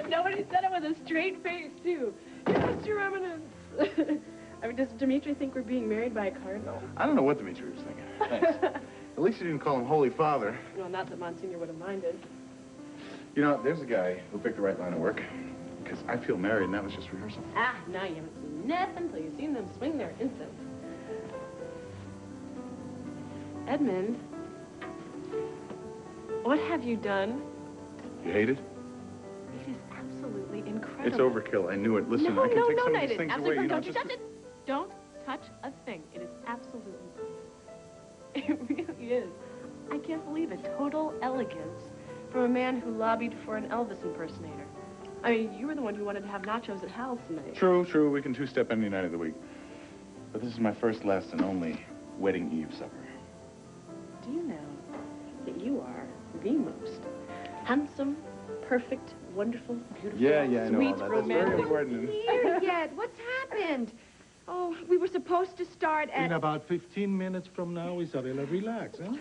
Nobody said it with a straight face, too. Yes, Your Eminence. I mean, does Dimitri think we're being married by a cardinal? I don't know what Dimitri was thinking. Thanks. At least he didn't call him Holy Father. Well, not that Monsignor would have minded. You know, there's a guy who picked the right line of work. Because I feel married, and that was just rehearsal. Ah, now you haven't seen nothing until you've seen them swing their incense. Edmund, what have you done? You hate it? It is absolutely incredible. It's overkill. I knew it. Listen, no, I can take some no, of these things away. Absolutely, You know, don't you touch it. Don't touch a thing. It is absolutely it really is. I can't believe it. Total elegance from a man who lobbied for an Elvis impersonator. I mean, you were the one who wanted to have nachos at Hal's tonight. True, true. We can two-step any night of the week. But this is my first, last, and only wedding eve supper. Do you know that you are the most handsome, perfect, wonderful, beautiful, Yeah, I know sweet, all that. That's romantic... very important. Here yet. What's happened? Oh, we were supposed to start at... In about 15 minutes from now, Isabella, relax, huh?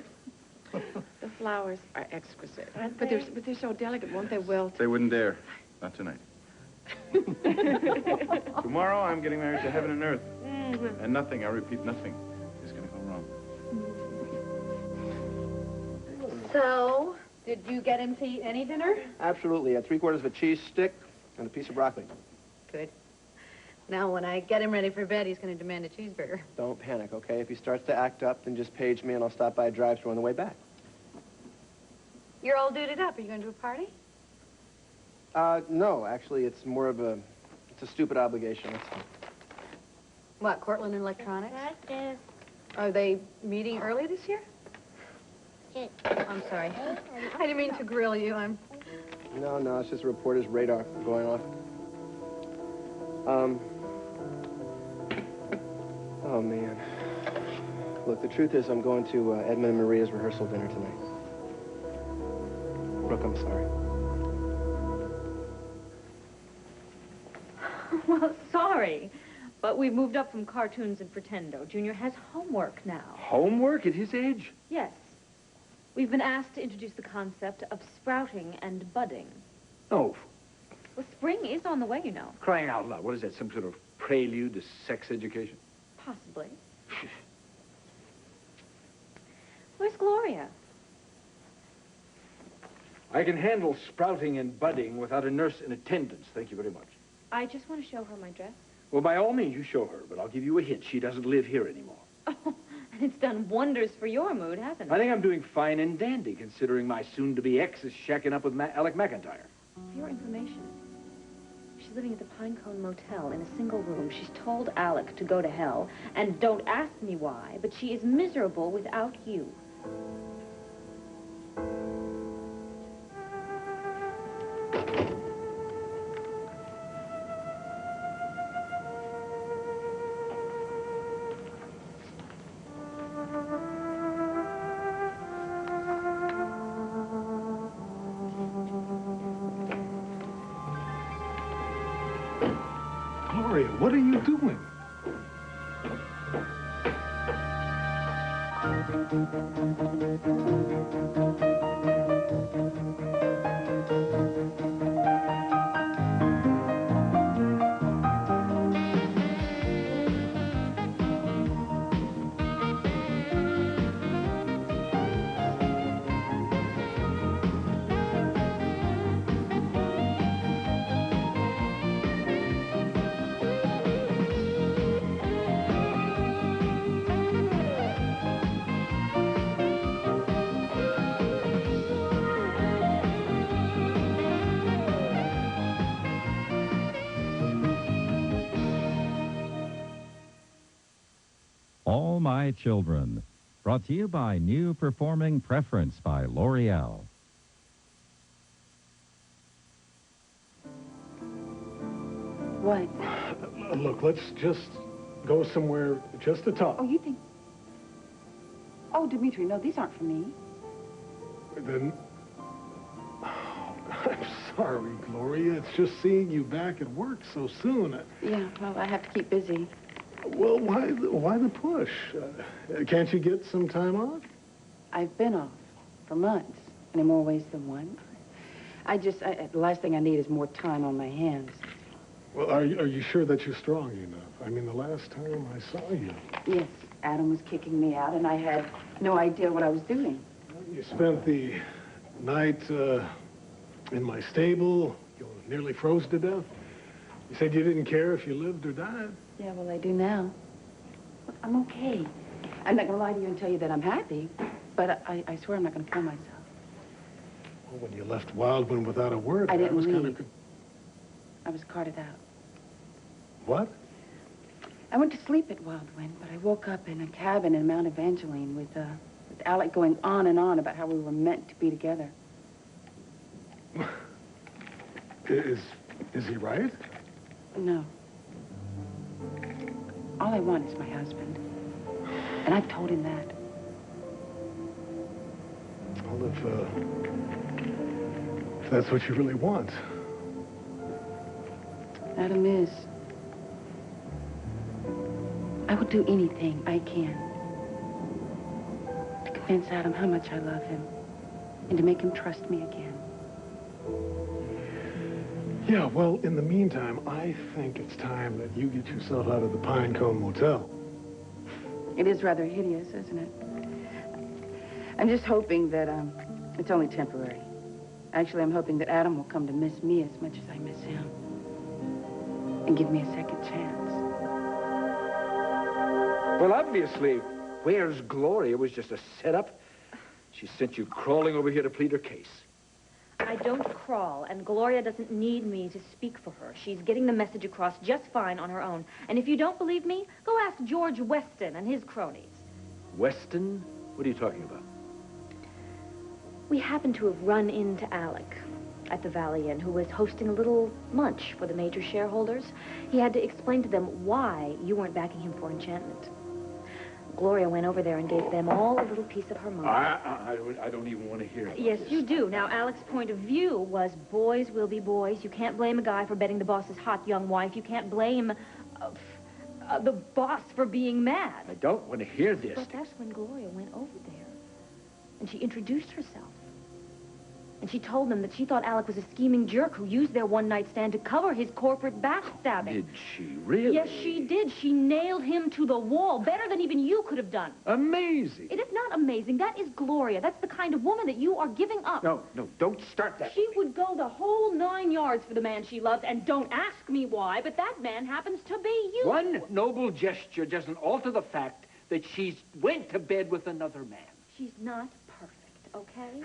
The flowers are exquisite, aren't But they? they're so delicate, won't they wilt? They wouldn't dare. Not tonight. Tomorrow, I'm getting married to heaven and earth. Mm-hmm. And nothing, I repeat, nothing is going to go wrong. So, did you get him to eat any dinner? Absolutely. A 3/4 of a cheese stick and a piece of broccoli. Good. Now, when I get him ready for bed, he's going to demand a cheeseburger. Don't panic, okay? If he starts to act up, then just page me and I'll stop by a drive-thru on the way back. You're all duded up. Are you going to a party? No, actually, it's more of a... It's a stupid obligation, that's all. What, Cortland Electronics? Are they meeting early this year? I'm sorry. I didn't mean to grill you. No, it's just a reporter's radar going off. Oh, man. Look, the truth is I'm going to Edmund and Maria's rehearsal dinner tonight. Brooke, I'm sorry. Well, sorry, but we've moved up from cartoons and pretendo. Junior has homework now. Homework at his age? Yes. We've been asked to introduce the concept of sprouting and budding. Oh, Well, spring is on the way, you know. crying out loud. What is that, some sort of prelude to sex education? Possibly. Where's Gloria? I can handle sprouting and budding without a nurse in attendance. Thank you very much. I just want to show her my dress. Well, by all means, you show her, but I'll give you a hint. She doesn't live here anymore. Oh, and it's done wonders for your mood, hasn't it? I think I'm doing fine and dandy, considering my soon-to-be ex is shacking up with Alec McIntyre. For your information, she's living at the Pinecone Motel in a single room. She's told Alec to go to hell, and don't ask me why, but she is miserable without you. Gloria, what are you doing? All My Children, brought to you by New Performing Preference by L'Oreal. What? Look, let's just go somewhere just to talk. Oh, you think... Oh, Dimitri, no, these aren't for me. Then... Oh, I'm sorry, Gloria. It's just seeing you back at work so soon. Yeah, well, I have to keep busy. Well, why the push? Can't you get some time off? I've been off for months, and in more ways than one. The last thing I need is more time on my hands. Well, are you sure that you're strong enough? I mean, the last time I saw you... Yes, Adam was kicking me out, and I had no idea what I was doing. You spent the night in my stable. You nearly froze to death. You said you didn't care if you lived or died. Yeah, well, I do now. Look, I'm okay. I'm not going to lie to you and tell you that I'm happy, but I swear I'm not going to kill myself. Well, when you left Wildwood without a word, I didn't was leave. kind of... I was carted out. What? I went to sleep at Wildwood, but I woke up in a cabin in Mount Evangeline with Alec going on and on about how we were meant to be together. Is he right? No. All I want is my husband. And I've told him that. Well, if that's what you really want. Adam is. I will do anything I can to convince Adam how much I love him and to make him trust me again. Yeah, well, in the meantime, I think it's time that you get yourself out of the Pinecone Motel. It is rather hideous, isn't it? I'm just hoping that it's only temporary. Actually, I'm hoping that Adam will come to miss me as much as I miss him and give me a second chance. Well, obviously, Where's Gloria was just a setup. She sent you crawling over here to plead her case. I don't crawl, and Gloria doesn't need me to speak for her. She's getting the message across just fine on her own. And if you don't believe me, go ask George Weston and his cronies. Weston? What are you talking about? We happened to have run into Alec at the Valley Inn, who was hosting a little lunch for the major shareholders. He had to explain to them why you weren't backing him for enchantment. Gloria went over there and gave them all a little piece of her mind. I don't even want to hear about Yes, this. you do. Now, Alec's point of view was boys will be boys. You can't blame a guy for betting the boss's hot young wife. You can't blame the boss for being mad. I don't want to hear this. But that's when Gloria went over there, and she introduced herself. And she told them that she thought Alec was a scheming jerk who used their one-night stand to cover his corporate backstabbing. Did she really? Yes, she did. She nailed him to the wall, better than even you could have done. Amazing. It is not amazing. That is Gloria. That's the kind of woman that you are giving up. No, don't start that. She would go the whole 9 yards for the man she loves, and don't ask me why, but that man happens to be you. One noble gesture doesn't alter the fact that she's went to bed with another man. She's not perfect, okay?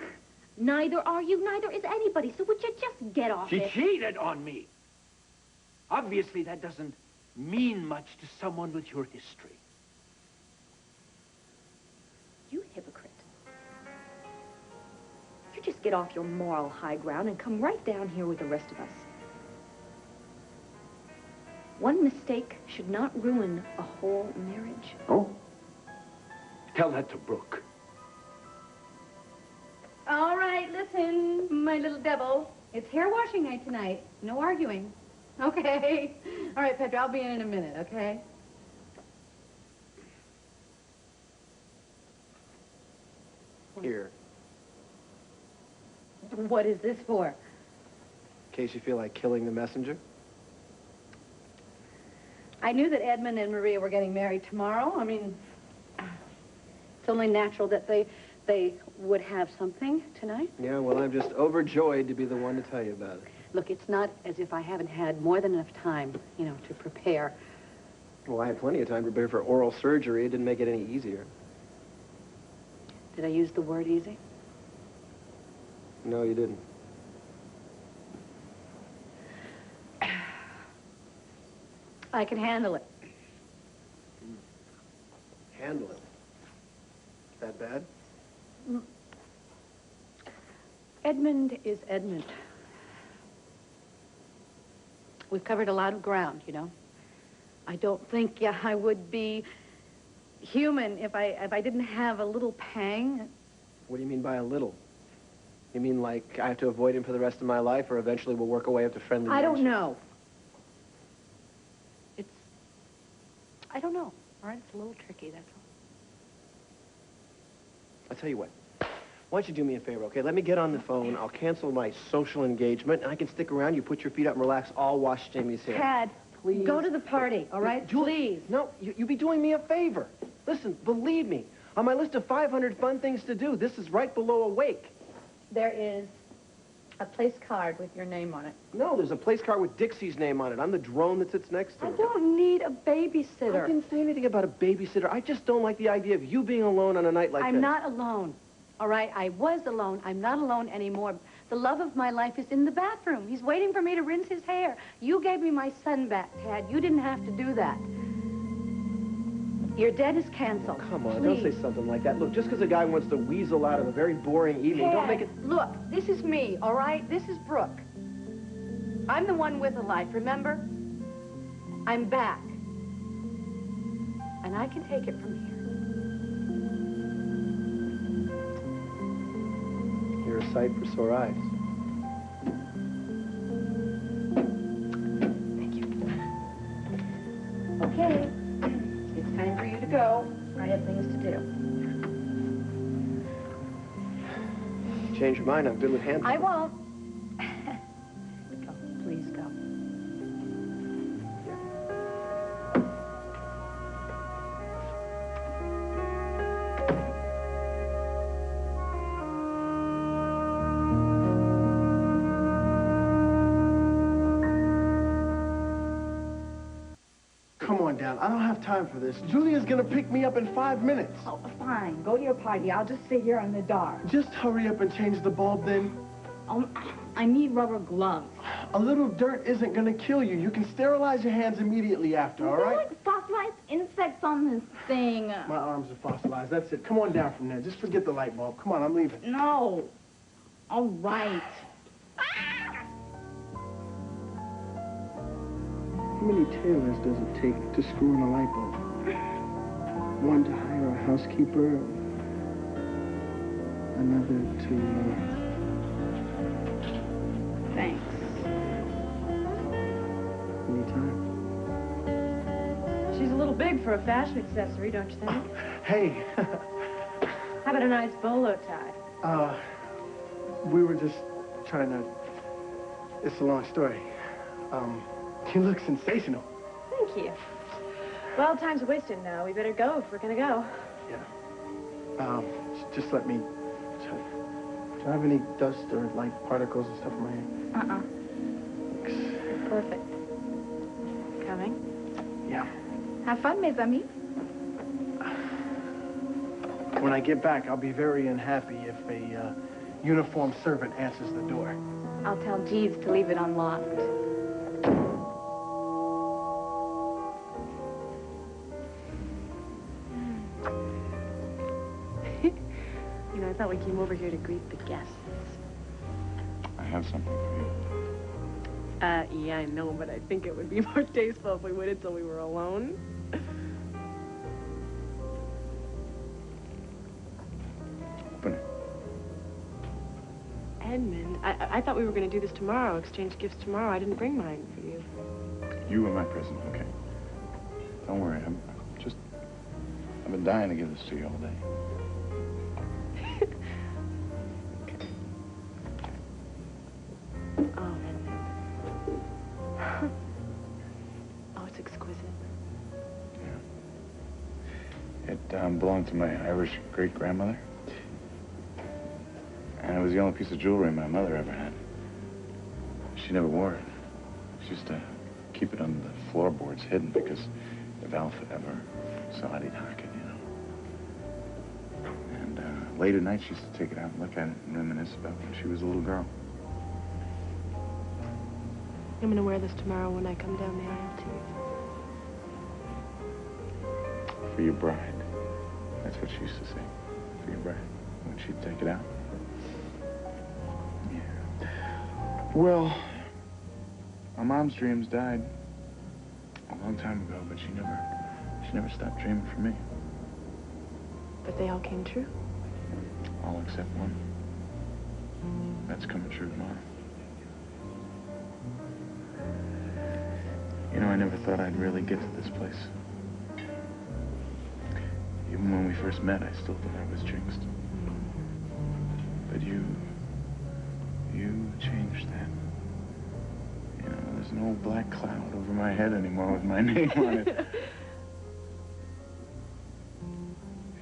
Neither are you, neither is anybody, so would you just get off She it? cheated on me. Obviously, that doesn't mean much to someone with your history. You hypocrite. You just get off your moral high ground and come right down here with the rest of us. One mistake should not ruin a whole marriage. Oh? Tell that to Brook. All right, listen, my little devil. It's hair washing night tonight. No arguing. Okay. All right, Pedro, I'll be in a minute, okay? Here, What is this for? in case you feel like killing the messenger. I knew that Edmund and Maria were getting married tomorrow. I mean, it's only natural that they would have something tonight. Yeah, well, I'm just overjoyed to be the one to tell you about it. Look, it's not as if I haven't had more than enough time, you know, to prepare. Well, I had plenty of time to prepare for oral surgery. It didn't make it any easier. Did I use the word easy? No, you didn't. I can handle it. Handle it. That bad? Edmund is Edmund. We've covered a lot of ground, you know. I don't think I would be human if I didn't have a little pang. What do you mean by a little? You mean like I have to avoid him for the rest of my life, or eventually we'll work our way up to friendly I don't relations? know. I don't know. All right, it's a little tricky, that's all. I'll tell you what. Why don't you do me a favor, okay? Let me get on the phone. I'll cancel my social engagement, and I can stick around. You put your feet up and relax. I'll wash Jamie's hair. Tad, please. go to the party, all right? Please. No, you be doing me a favor. Listen, believe me, on my list of 500 fun things to do, this is right below a wake. There is a place card with your name on it. No, there's a place card with Dixie's name on it. I'm the drone that sits next to I her. don't need a babysitter. I didn't say anything about a babysitter. I just don't like the idea of you being alone on a night like this. I'm not alone. All right, I was alone. I'm not alone anymore. The love of my life is in the bathroom. He's waiting for me to rinse his hair. You gave me my son back, Tad. You didn't have to do that. Your debt is canceled. Come on, Please. don't say something like that. Look, just because a guy wants to weasel out of a very boring evening, Tad, don't make it... Look, this is me, all right? This is Brook. I'm the one with a life, remember? I'm back. And I can take it from here. You're a sight for sore eyes. Thank you. Okay. It's time for you to go. I have things to do. Change your mind, I'm good with hands. I won't. Go. Please go. Come on, Dad. I don't have time for this. Julia's gonna pick me up in 5 minutes. Oh, fine. Go to your party. I'll just sit here in the dark. Just hurry up and change the bulb, then. I need rubber gloves. A little dirt isn't gonna kill you. You can sterilize your hands immediately after, all right? Like fossilized insects on this thing. My arms are fossilized. That's it. Come on down from there. Just forget the light bulb. Come on, I'm leaving. No. All right. How many tailors does it take to screw in a light bulb? One to hire a housekeeper, another to, Thanks. anytime. She's a little big for a fashion accessory, don't you think? Hey, How about a nice bolo tie? we were just trying to, it's a long story. You look sensational. Thank you. Well, time's wasted now. We better go if we're gonna go. Yeah. Just let me, do I have any dust or light particles and stuff in my hair? Thanks. Perfect. Coming? Yeah. Have fun, mes amis. When I get back, I'll be very unhappy if a uniformed servant answers the door. I'll tell Jeeves to leave it unlocked. You know, I thought we came over here to greet the guests. I have something for you. Yeah, I know, but I think it would be more tasteful if we waited till we were alone. Open it. Edmund, I thought we were going to do this tomorrow, exchange gifts tomorrow. I didn't bring mine for you. You are my present, okay? Don't worry, I've been dying to give this to you all day. Oh, Edmund. Oh, it's exquisite. Yeah. It belonged to my Irish great-grandmother. And it was the only piece of jewelry my mother ever had. She never wore it. She used to keep it under the floorboards hidden because if Alpha ever saw it, he'd hock it, you know. And late at night, she used to take it out and look at it and reminisce about when she was a little girl. I'm going to wear this tomorrow when I come down the aisle to you. For your bride. That's what she used to say. For your bride. When she'd take it out. Yeah. Well, my mom's dreams died a long time ago, but she never stopped dreaming for me. But they all came true? All except one. That's coming true tomorrow. You know, I never thought I'd really get to this place. Even when we first met, I still thought I was jinxed. But you changed that. You know, there's no black cloud over my head anymore with my name on it.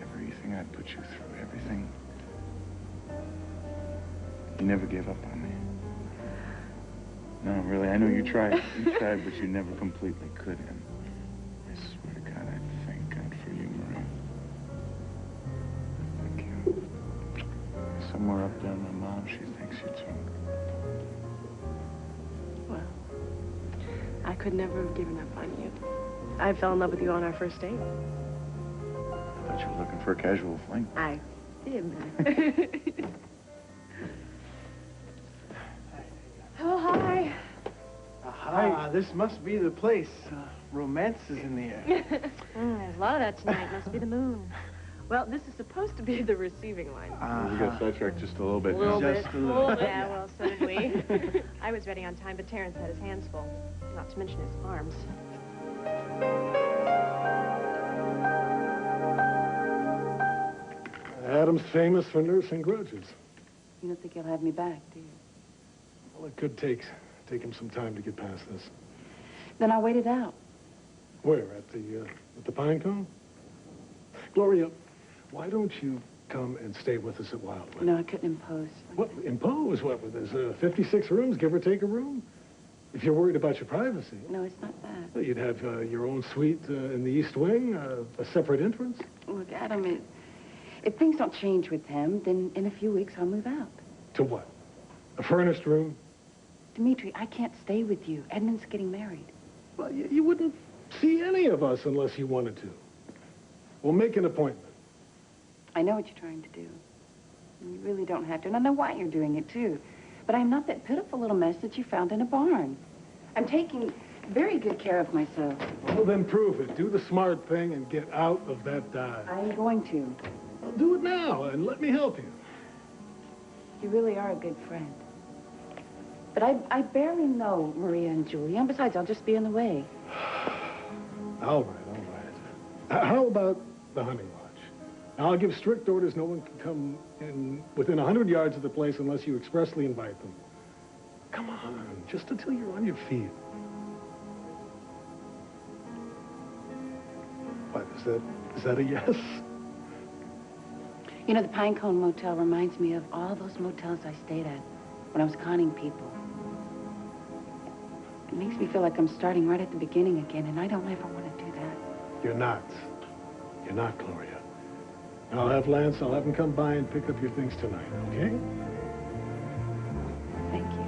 Everything I put you through, everything. You never gave up on me. No, really, I know you tried. You tried, but you never completely could. And I swear to God, I thank God for you, Maria. Thank you. Somewhere up there, my mom, she thanks you too. Well, I could never have given up on you. I fell in love with you on our first date. I thought you were looking for a casual fling. I did. Oh, hi. Aha, this must be the place. Romance is in the air. There's a lot of that tonight. Must be the moon. Well, this is supposed to be the receiving line. We got sidetracked just a little bit. A little bit. Just a little. Yeah, well, so did we. I was ready on time, but Terrence had his hands full. Not to mention his arms. Adam's famous for nursing grudges. You don't think he'll have me back, do you? Well, it could take him some time to get past this. Then I'll wait it out. Where? At the Pine Cone? Gloria, why don't you come and stay with us at Wildwood? No, I couldn't impose. What? Impose? What? There's 56 rooms, give or take a room? If you're worried about your privacy. No, it's not that. Well, you'd have your own suite in the East Wing, a separate entrance. Look, Adam, if things don't change with him, then in a few weeks I'll move out. To what? A furnished room? Dimitri, I can't stay with you. Edmund's getting married. Well, you wouldn't see any of us unless you wanted to. We'll make an appointment. I know what you're trying to do. You really don't have to, and I know why you're doing it, too. But I'm not that pitiful little mess that you found in a barn. I'm taking very good care of myself. Well, then prove it. Do the smart thing and get out of that dive. I'm going to. Well, do it now, and let me help you. You really are a good friend. But I barely know Maria and Julia, and besides, I'll just be in the way. All right. How about the hunting lodge? Now, I'll give strict orders no one can come in within 100 yards of the place unless you expressly invite them. Come on, just until you're on your feet. What, is that a yes? You know, the Pinecone Motel reminds me of all those motels I stayed at when I was conning people. It makes me feel like I'm starting right at the beginning again, and I don't ever want to do that. You're not. You're not, Gloria. I'll have Lance, I'll have him come by and pick up your things tonight, okay? Thank you.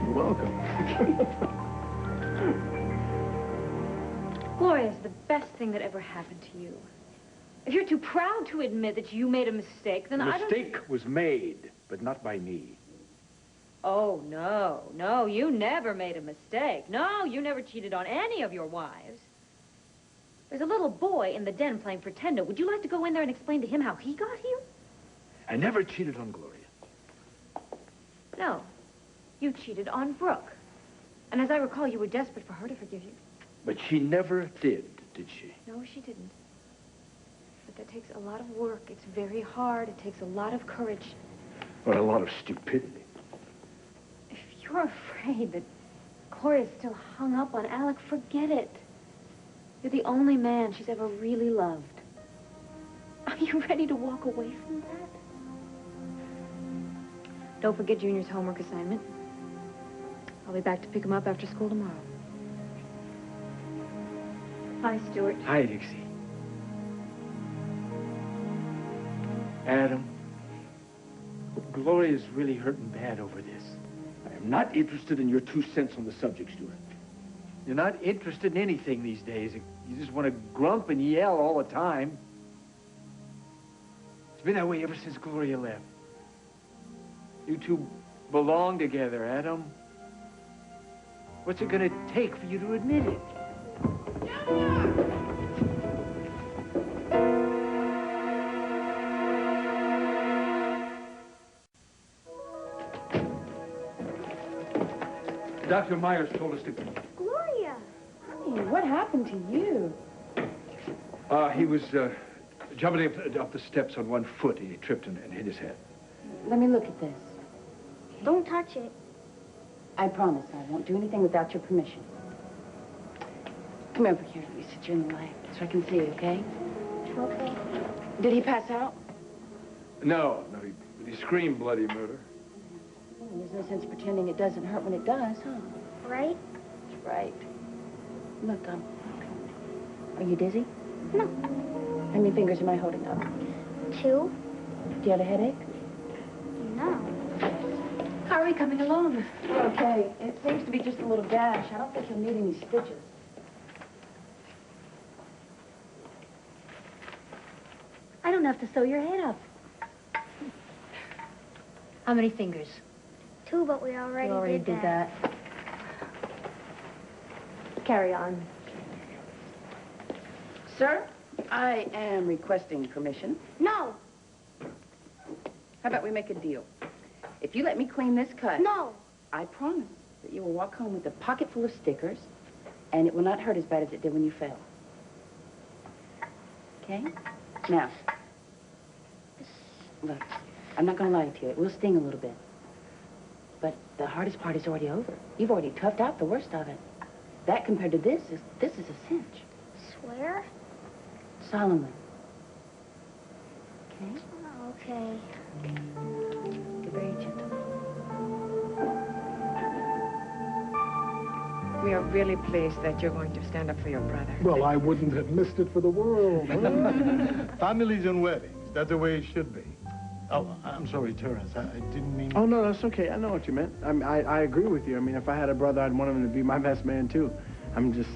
You're welcome. Gloria's the best thing that ever happened to you. If you're too proud to admit that you made a mistake, then I don't... The mistake was made, but not by me. Oh, no, you never made a mistake. No, you never cheated on any of your wives. There's a little boy in the den playing pretender. Would you like to go in there and explain to him how he got here? I never cheated on Gloria. No, you cheated on Brook. And as I recall, you were desperate for her to forgive you. But she never did she? No, she didn't. But that takes a lot of work. It's very hard. It takes a lot of courage. Or a lot of stupidity. If you're afraid that Gloria's still hung up on Alec, forget it. You're the only man she's ever really loved. Are you ready to walk away from that? Don't forget Junior's homework assignment. I'll be back to pick him up after school tomorrow. Hi, Stuart. Hi, Dixie. Adam, Gloria's really hurting bad over this. I am not interested in your 2 cents on the subject, Stuart. You're not interested in anything these days. You just want to grump and yell all the time. It's been that way ever since Gloria left. You two belong together, Adam. What's it going to take for you to admit it? Dr. Myers told us to... Gloria! Honey, what happened to you? He was jumping up the steps on one foot. He tripped and hit his head. Let me look at this. Don't touch it. I promise I won't do anything without your permission. Come over here. Let me sit you in the light so I can see you, okay? Okay. Did he pass out? No, he screamed bloody murder. Well, there's no sense pretending it doesn't hurt when it does, huh? Right? That's right. Look, are you dizzy? No. How many fingers am I holding up? 2? Do you have a headache? No. How are we coming along? Okay. It seems to be just a little gash. I don't think you'll need any stitches. I don't have to sew your head up. How many fingers? 2, but we already, did that. Carry on. Sir, I am requesting permission. No. How about we make a deal? If you let me clean this cut, No. I promise that you will walk home with a pocket full of stickers, and it will not hurt as bad as it did when you fell. Okay? Now, look, I'm not going to lie to you. It will sting a little bit. But the hardest part is already over. You've already toughed out the worst of it. That compared to this is a cinch. Swear? Solemnly. Okay? Okay. You're very gentle. We are really pleased that you're going to stand up for your brother. Well, I wouldn't have missed it for the world. Families and weddings, that's the way it should be. Oh, I'm sorry, Terrence. I didn't mean... Oh, no, that's okay. I know what you meant. I agree with you. I mean, if I had a brother, I'd want him to be my best man, too. I'm just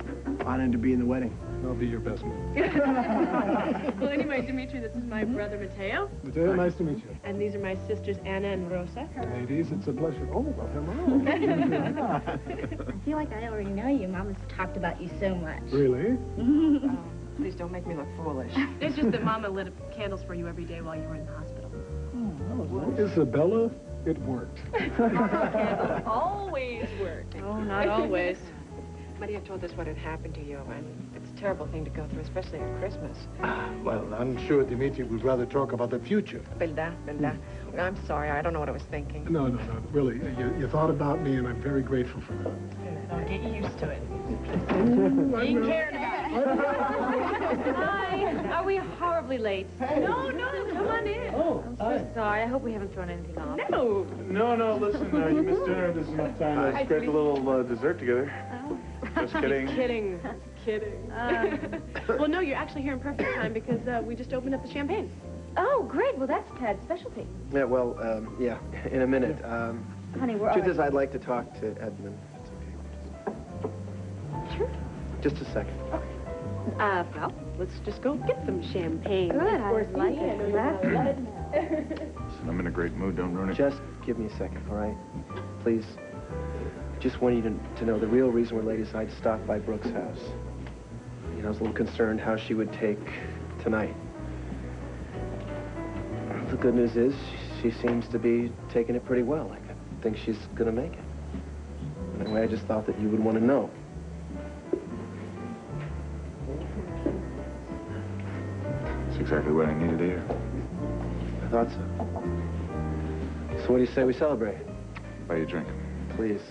honored to be in the wedding. I'll be your best man. Well, anyway, Dimitri, this is my brother, Mateo. Mateo, nice to meet you. And these are my sisters, Anna and Rosa. Ladies, it's a pleasure. Oh, well, hello. I feel like I already know you. Mama's talked about you so much. Really? Oh, please don't make me look foolish. It's just that Mama lit up candles for you every day while you were in the hospital. Isabella, it worked. Candles always work. Oh, not always. Maria told us what had happened to you, and it's a terrible thing to go through, especially at Christmas. Well, I'm sure Dimitri would rather talk about the future. Belda. I'm sorry, I don't know what I was thinking. No, really. You thought about me, and I'm very grateful for that. Don't get used to it. Being cared about. Hi. Are we horribly late? No, come on in. Oh, I'm so sorry. I hope we haven't thrown anything off. No. No, listen, you missed dinner. There's enough time to scrape a little dessert together. Just kidding. Kidding. Well, no, you're actually here in perfect time because we just opened up the champagne. Oh, great. Well, that's Tad's specialty. Yeah, well, yeah, in a minute. Honey, we're Truth all is, I'd like to talk to Edmund. Sure. Just a second. Well, let's just go get some champagne. Good, I like it. Listen, I'm in a great mood. Don't ruin it. Just give me a second, all right? Please. Just want you to know the real reason we're late is I stopped by Brooke's house. You know, I was a little concerned how she would take tonight. The good news is she seems to be taking it pretty well. I think she's going to make it. Anyway, I just thought that you would want to know. That's exactly what I needed to hear. I thought so. So what do you say we celebrate? Buy you a drink. Please.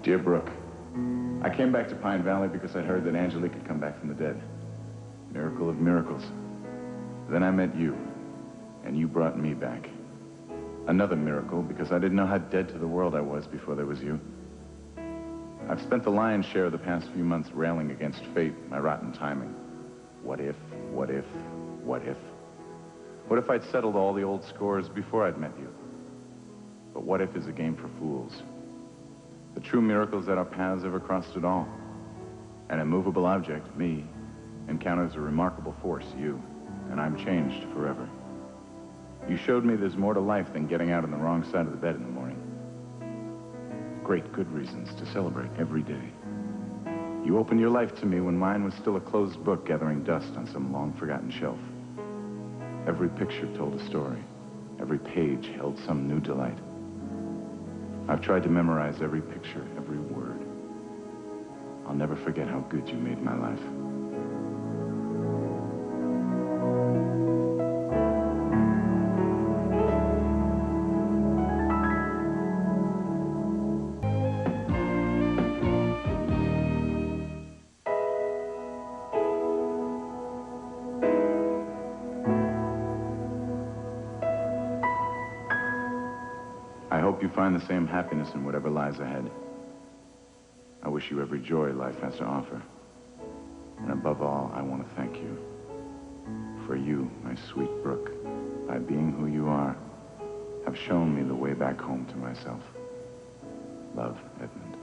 Dear Brook, I came back to Pine Valley because I'd heard that Angelique had come back from the dead. Miracle of miracles. Then I met you, and you brought me back. Another miracle, because I didn't know how dead to the world I was before there was you. I've spent the lion's share of the past few months railing against fate, my rotten timing. What if, what if, what if? What if I'd settled all the old scores before I'd met you? But what if is a game for fools? The true miracle is that our paths ever crossed at all. An immovable object, me, encounters a remarkable force, you, and I'm changed forever. You showed me there's more to life than getting out on the wrong side of the bed in the morning. Great good reasons to celebrate every day. You opened your life to me when mine was still a closed book gathering dust on some long-forgotten shelf. Every picture told a story. Every page held some new delight. I've tried to memorize every picture, every word. I'll never forget how good you made my life. I hope you find the same happiness in whatever lies ahead. I wish you every joy life has to offer. And above all, I want to thank you. For you, my sweet Brook, by being who you are, have shown me the way back home to myself. Love, Edmund.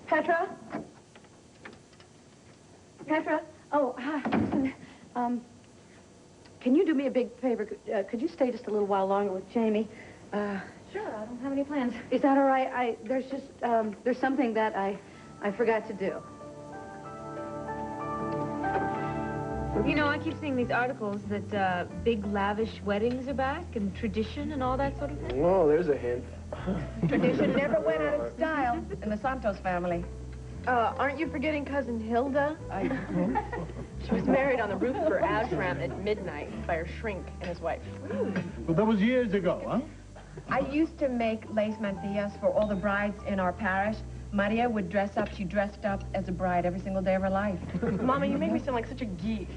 Petra? Petra? Oh, hi. Listen, can you do me a big favor? Could you stay just a little while longer with Jamie? Sure, I don't have any plans. Is that all right? There's just, there's something that I forgot to do. You know, I keep seeing these articles that big, lavish weddings are back, and tradition and all that sort of thing. Oh, there's a hint. Tradition never went out of style in the Santos family. Aren't you forgetting Cousin Hilda? She was married on the roof of her ashram at midnight by her shrink and his wife. Well, that was years ago, huh? I used to make lace mantillas for all the brides in our parish. Maria would dress up. She dressed up as a bride every single day of her life. Mama, you make me sound like such a geek.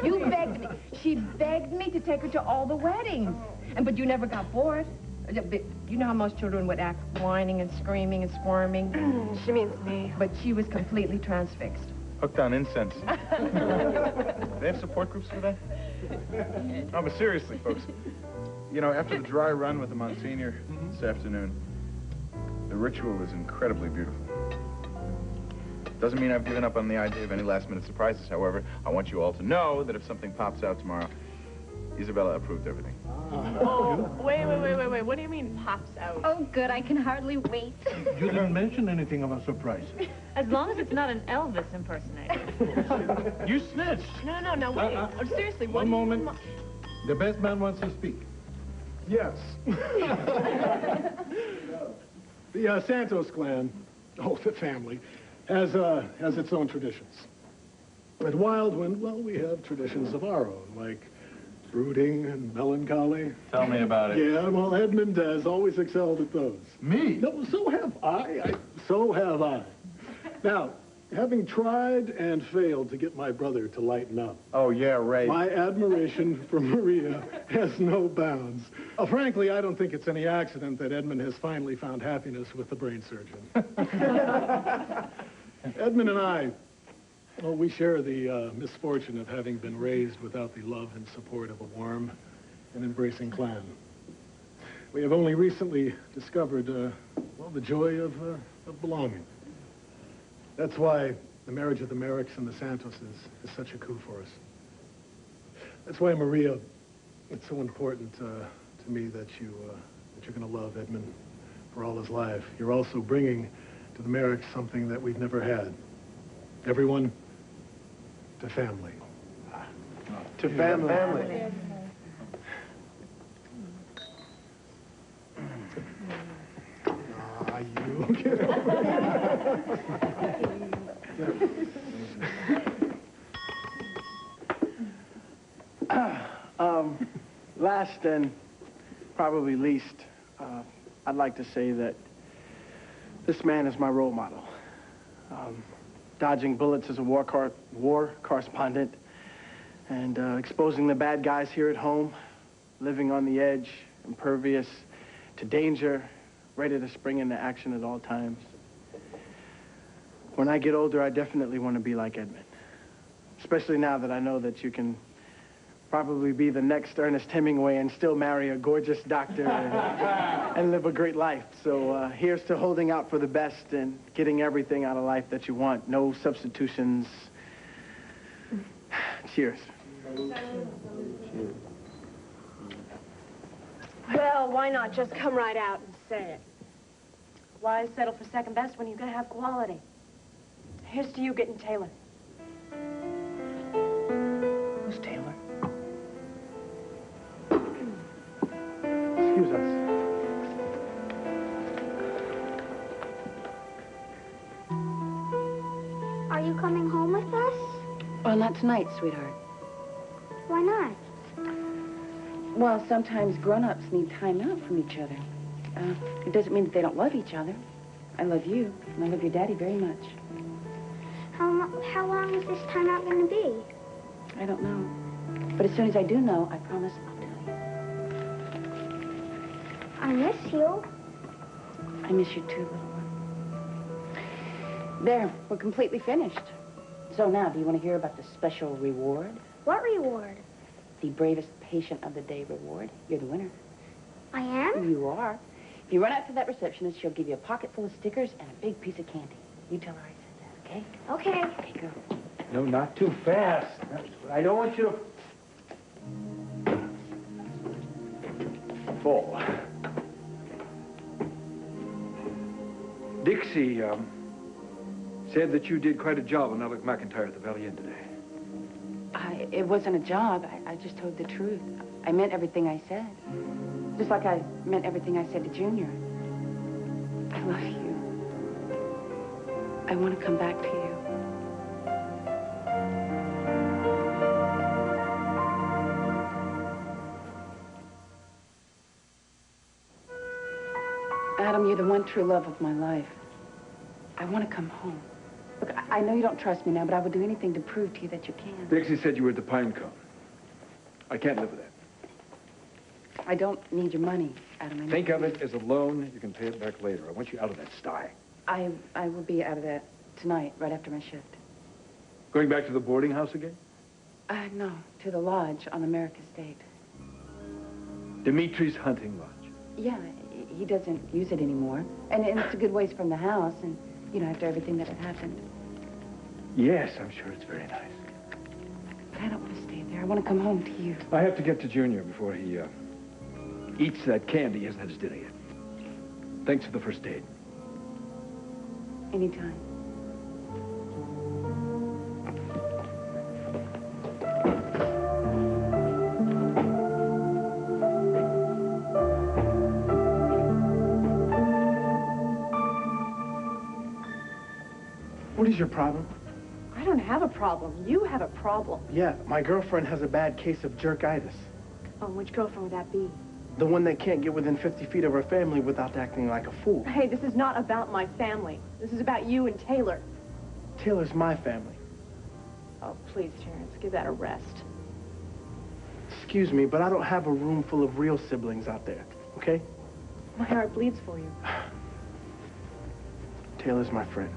You begged me. She begged me to take her to all the weddings. But you never got bored. You know how most children would act whining and screaming and squirming? She means me. But she was completely transfixed. Hooked on incense. They have support groups for that? No, but seriously, folks. You know, after the dry run with the Monsignor this afternoon, the ritual is incredibly beautiful. Doesn't mean I've given up on the idea of any last-minute surprises, however. I want you all to know that if something pops out tomorrow, Isabella approved everything. Oh, wait. What do you mean, pops out? Oh, good. I can hardly wait. You didn't mention anything of a surprise. As long as it's not an Elvis impersonator. You snitched. No, wait. Seriously, what One moment. The best man wants to speak. Yes. The Santos clan, the family, has its own traditions. At Wildwind, well, we have traditions of our own, like brooding and melancholy. Tell me about it. Yeah, well, Edmund has always excelled at those. Me? No, so have I. So have I. Now, having tried and failed to get my brother to lighten up. Oh, yeah, right. My admiration for Maria has no bounds. Frankly, I don't think it's any accident that Edmund has finally found happiness with the brain surgeon. Edmund and I, well, we share the misfortune of having been raised without the love and support of a warm and embracing clan. We have only recently discovered, well, the joy of belonging. That's why the marriage of the Merricks and the Santoses is such a coup for us. That's why, Maria, it's so important to me that you're going to love Edmund for all his life. You're also bringing to the Merricks something that we've never had. Everyone to family. To family. you, okay? Last and probably least, I'd like to say that this man is my role model. Dodging bullets as a war correspondent and exposing the bad guys here at home, living on the edge, impervious to danger, ready to spring into action at all times. When I get older, I definitely want to be like Edmund, especially now that I know that you can probably be the next Ernest Hemingway and still marry a gorgeous doctor and live a great life. So here's to holding out for the best and getting everything out of life that you want. No substitutions. Cheers. Well, why not just come right out and say it? Why settle for second best when you're going to have quality? Here's to you getting Taylor. Who's Taylor? Excuse us. Are you coming home with us? Well, not tonight, sweetheart. Why not? Well, sometimes grown-ups need time out from each other. It doesn't mean that they don't love each other. I love you, and I love your daddy very much. How long is this time out going to be? I don't know. But as soon as I do know, I promise I'll tell you. I miss you. I miss you too, little one. There, we're completely finished. So now, do you want to hear about the special reward? What reward? The bravest patient of the day reward. You're the winner. I am? You are. If you run out to that receptionist, she'll give you a pocket full of stickers and a big piece of candy. You tell her I said that, okay? Okay. Okay, go. No, not too fast. I don't want you to fall. Dixie, said that you did quite a job on Alec McIntyre at the Valley Inn today. It wasn't a job. I just told the truth. I meant everything I said. Just like I meant everything I said to Junior. I love you. I want to come back to you. Adam, you're the one true love of my life. I want to come home. Look, I know you don't trust me now, but I would do anything to prove to you that you can. Dixie said you were at the Pine Cone. I can't live with that. I don't need your money, Adam. Think of it as a loan. You can pay it back later. I want you out of that sty. I will be out of that tonight, right after my shift. Going back to the boarding house again? No, to the lodge on America's State. Dimitri's hunting lodge. Yeah, he doesn't use it anymore. And it's a good ways from the house, and, you know, after everything that had happened. Yes, I'm sure it's very nice. But I don't want to stay there. I want to come home to you. I have to get to Junior before he eats that candy. He hasn't had his dinner yet. Thanks for the first aid. Anytime. What is your problem? I don't have a problem. You have a problem. Yeah, my girlfriend has a bad case of jerkitis. Oh, which girlfriend would that be? The one that can't get within 50 feet of her family without acting like a fool. Hey, this is not about my family. This is about you and Taylor. Taylor's my family. Oh, please, Terrence, give that a rest. Excuse me, but I don't have a room full of real siblings out there, okay? My heart bleeds for you. Taylor's my friend.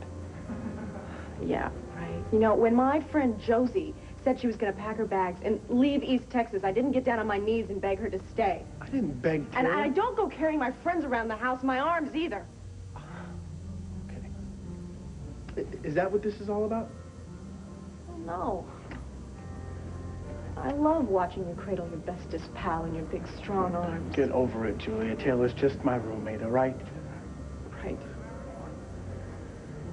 Yeah, right. You know, when my friend Josie said she was going to pack her bags and leave East Texas, I didn't get down on my knees and beg her to stay. I didn't beg Taylor. And I don't go carrying my friends around the house in my arms either. Okay. Is that what this is all about? No. I love watching you cradle your bestest pal in your big, strong arms. Get over it, Julia. Taylor's just my roommate, all right? Right.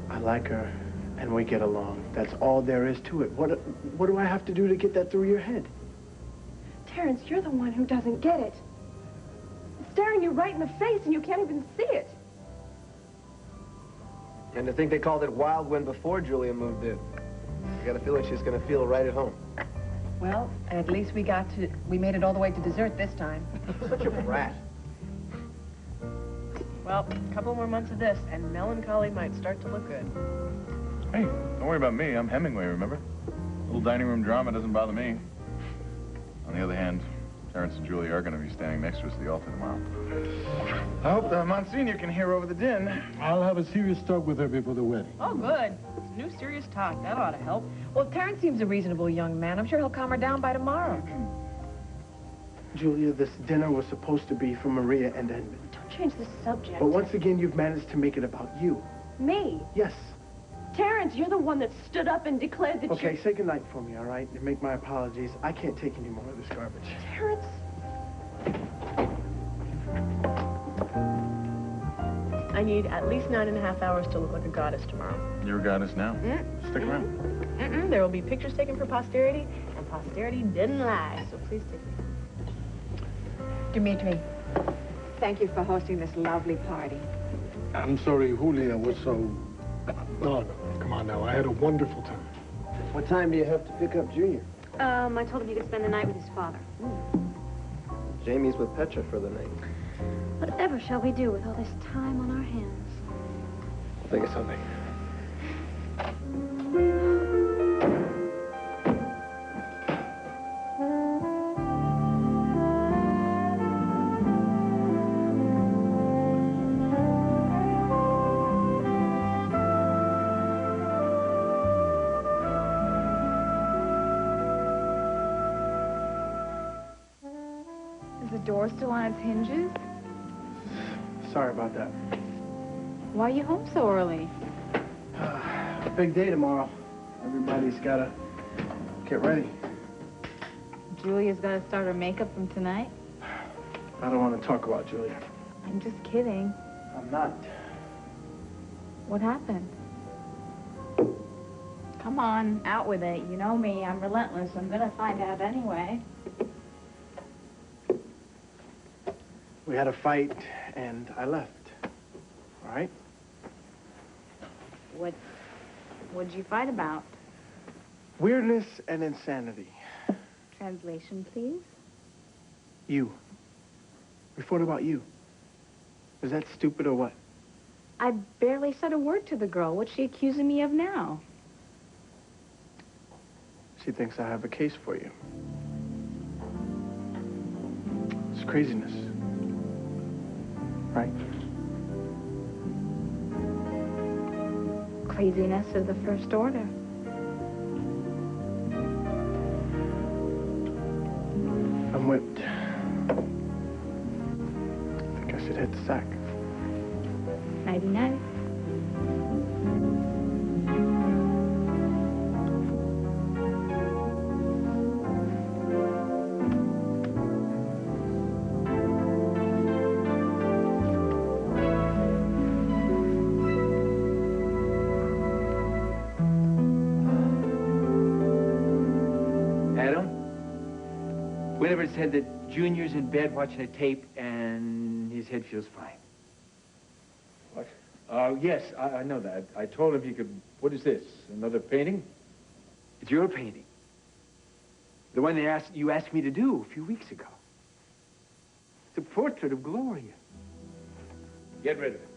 I like her, and we get along. That's all there is to it. What do I have to do to get that through your head? Terrence, you're the one who doesn't get it. It's staring you right in the face, and you can't even see it. And to think they called it Wild Wind before Julia moved in. I got a feeling she's going to feel right at home. Well, at least we made it all the way to dessert this time. Such a brat. Well, a couple more months of this, and melancholy might start to look good. Hey, don't worry about me. I'm Hemingway, remember? Little dining room drama doesn't bother me. On the other hand, Terrence and Julie are going to be standing next to us at the altar tomorrow. I hope the Monsignor can hear over the din. I'll have a serious talk with her before the wedding. Oh, good. New serious talk. That ought to help. Well, Terrence seems a reasonable young man. I'm sure he'll calm her down by tomorrow. Julia, this dinner was supposed to be for Maria and Edmund. Don't change the subject. But once again, you've managed to make it about you. Me? Yes. Terrence, you're the one that stood up and declared that Okay, say goodnight for me, all right? And make my apologies. I can't take any more of this garbage. Terrence? I need at least 9.5 hours to look like a goddess tomorrow. You're a goddess now. Stick around. There will be pictures taken for posterity, and posterity didn't lie, so please take me. Dimitri, thank you for hosting this lovely party. I'm sorry Julia was so... No, come on now. I had a wonderful time. What time do you have to pick up Junior? I told him he could spend the night with his father. Jamie's with Petra for the night. Whatever shall we do with all this time on our hands? I'll think of something. Is the door still on its hinges? Sorry about that. Why are you home so early? Big day tomorrow. Everybody's got to get ready. Julia's got to start her makeup from tonight? I don't want to talk about Julia. I'm just kidding. I'm not. What happened? Come on, out with it. You know me, I'm relentless. I'm gonna find out anyway. We had a fight, and I left. All right? What'd you fight about? Weirdness and insanity. Translation, please. You. We fought about you. Was that stupid or what? I barely said a word to the girl. What's she accusing me of now? She thinks I have a case for you. It's craziness. Right? Craziness of the first order. I'm whipped. I think I should hit the sack. Nighty-night. Whenever said that Junior's in bed watching a tape and his head feels fine. What? Yes, I know that. I told him he could... What is this? Another painting? It's your painting. The one you asked me to do a few weeks ago. It's a portrait of Gloria. Get rid of it.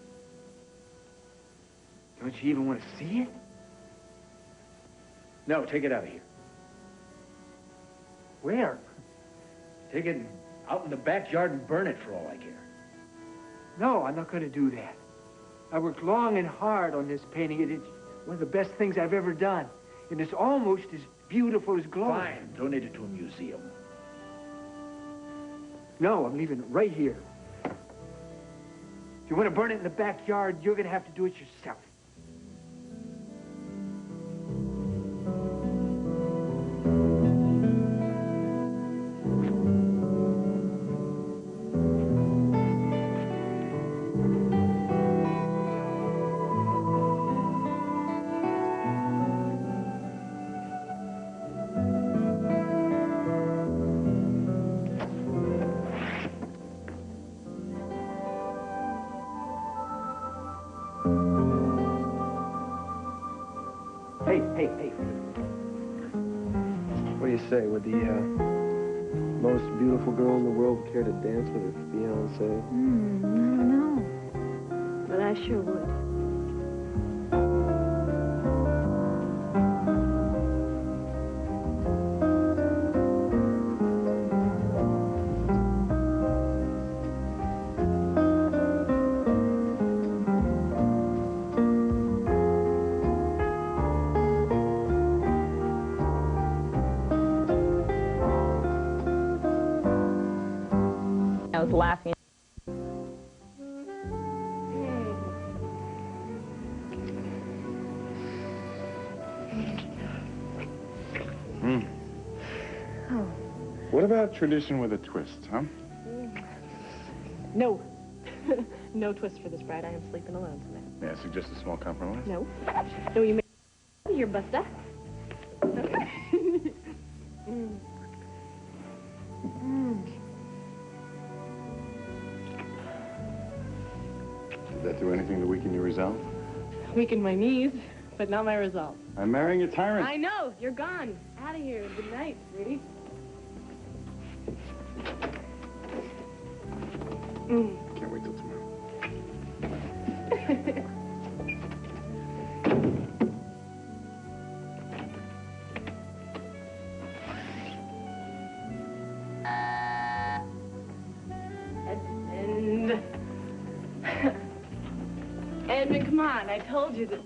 Don't you even want to see it? No, take it out of here. Where? Take it out in the backyard and burn it for all I care. No, I'm not going to do that. I worked long and hard on this painting. It's one of the best things I've ever done. And it's almost as beautiful as Gloria. Fine, donate it to a museum. No, I'm leaving it right here. If you want to burn it in the backyard, you're going to have to do it yourself. Hey. What do you say? Would the most beautiful girl in the world care to dance with her fiancé? I don't know. But I sure would. I was laughing. Oh. What about tradition with a twist, huh? No. No twist for this bride. I am sleeping alone tonight. May I suggest a small compromise? No. No, you may. Your buster. Did that do anything to weaken your resolve? Weaken my knees, but not my resolve. I'm marrying a tyrant. I know. You're gone. Out of here. Good night, sweetie. Can't wait till tomorrow. Edmund, come on. I told you that...